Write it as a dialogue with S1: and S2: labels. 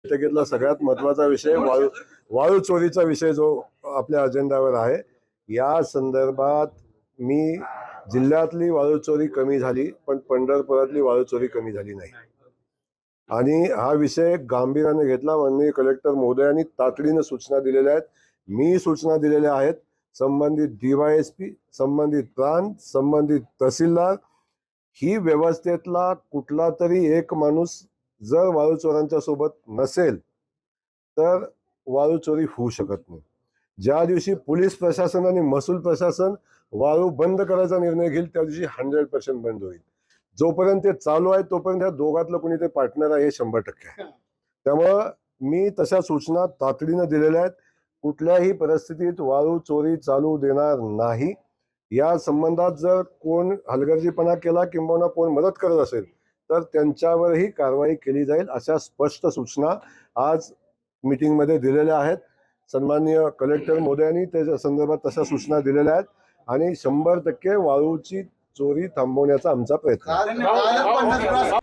S1: बैठकीतला सगळ्यात महत्त्वाचा विषय वाळू चोरीचा विषय जो आपल्या अजेंडावर आहे। या संदर्भात मी जिल्ह्यातली वाळू चोरी कमी झाली पण पंढरपुरातली वाळू चोरी कमी झाली नाही आणि हा विषय गांभीर्याने घेतला। माननीय कलेक्टर महोदयांनी तातडीने सूचना दिलेल्या आहेत। मी सूचना दिलेल्या आहेत संबंधित DYSP, संबंधित प्रांत, संबंधित तहसीलदार, ही व्यवस्थेतला कुठला तरी एक माणूस जर वाळू चोरांच्या सोबत नसेल तर वाळू चोरी होऊ शकत नाही। ज्या दिवशी पोलीस प्रशासन आणि महसूल प्रशासन वाळू बंद करायचा निर्णय घेईल त्या दिवशी 100% बंद होईल। जोपर्यंत ते चालू आहे तोपर्यंत या दोघातलं कोणी ते पार्टनर आहे हे 100% आहे। त्यामुळे मी तशा सूचना तातडीने दिलेल्या आहेत। कुठल्याही परिस्थितीत वाळू चोरी चालू देणार नाही। या संबंधात जर कोण हलगर्जीपणा केला किंवा कोण मदत करत असेल तर त्यांच्यावरही कारवाई केली जाईल अशा स्पष्ट सूचना आज मीटिंग मध्ये दिलेल्या आहेत। सन्माननीय कलेक्टर महोदयांनी त्या संदर्भात तशा सूचना दिलेल्या आहेत आणि 100% वाळूची चोरी थांबवण्याचा आमचा प्रयत्न आहे।